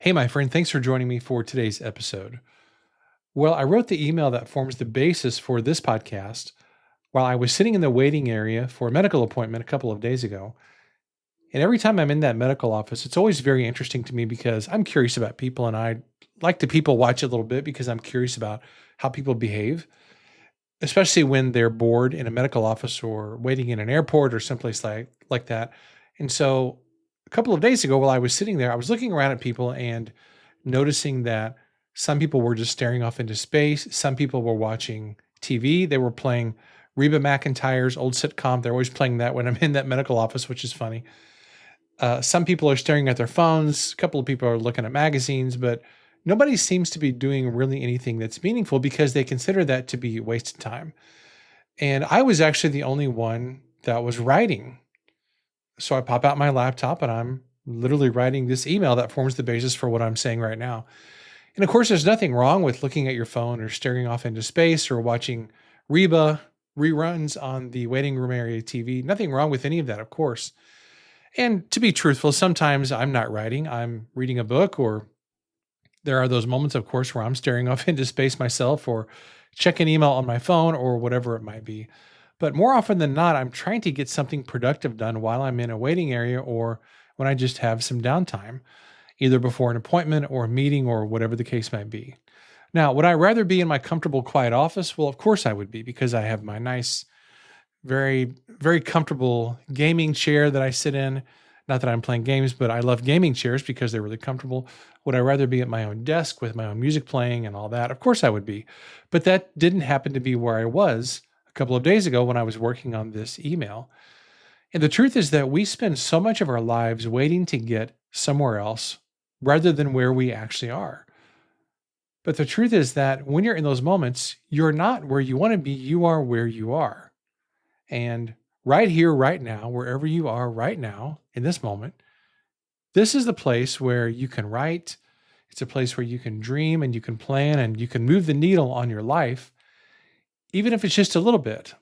Hey, my friend, thanks for joining me for today's episode. Well, I wrote the email that forms the basis for this podcast while I was sitting in the waiting area for a medical appointment a couple of days ago. And every time I'm in that medical office, it's always very interesting to me because I'm curious about people and I like to people watch a little bit because I'm curious about how people behave, especially when they're bored in a medical office or waiting in an airport or someplace like that. And so a couple of days ago, while I was sitting there, I was looking around at people and noticing that some people were just staring off into space. Some people were watching TV. They were playing Reba McEntire's old sitcom. They're always playing that when I'm in that medical office, which is funny. Some people are staring at their phones. A couple of people are looking at magazines, but nobody seems to be doing really anything that's meaningful because they consider that to be wasted time. And I was actually the only one that was writing. So I pop out my laptop and I'm literally writing this email that forms the basis for what I'm saying right now. And of course, there's nothing wrong with looking at your phone or staring off into space or watching Reba reruns on the waiting room area TV. Nothing wrong with any of that, of course. And to be truthful, sometimes I'm not writing, I'm reading a book, or there are those moments, of course, where I'm staring off into space myself or checking email on my phone or whatever it might be. But more often than not, I'm trying to get something productive done while I'm in a waiting area or when I just have some downtime, either before an appointment or a meeting or whatever the case might be. Now, would I rather be in my comfortable, quiet office? Well, of course I would be because I have my nice, very, very comfortable gaming chair that I sit in. Not that I'm playing games, but I love gaming chairs because they're really comfortable. Would I rather be at my own desk with my own music playing and all that? Of course I would be. But that didn't happen to be where I was a couple of days ago when I was working on this email. And the truth is that we spend so much of our lives waiting to get somewhere else rather than where we actually are. But the truth is that when you're in those moments, you're not where you want to be, you are where you are. And right here, right now, wherever you are right now in this moment, this is the place where you can write. It's a place where you can dream and you can plan and you can move the needle on your life, even if it's just a little bit.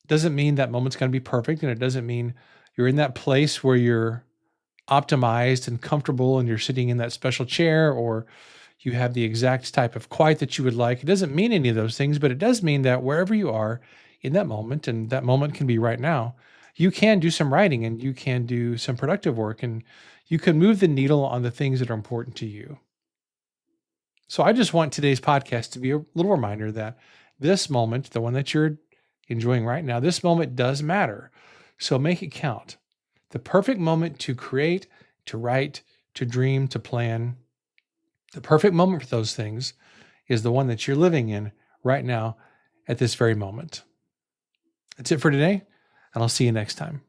Doesn't mean that moment's going to be perfect, and it doesn't mean you're in that place where you're optimized and comfortable and you're sitting in that special chair or you have the exact type of quiet that you would like. It doesn't mean any of those things, but it does mean that wherever you are in that moment, and that moment can be right now, you can do some writing and you can do some productive work and you can move the needle on the things that are important to you. So I just want today's podcast to be a little reminder that this moment, the one that you're enjoying right now, this moment does matter. So make it count. The perfect moment to create, to write, to dream, to plan, the perfect moment for those things is the one that you're living in right now at this very moment. That's it for today, and I'll see you next time.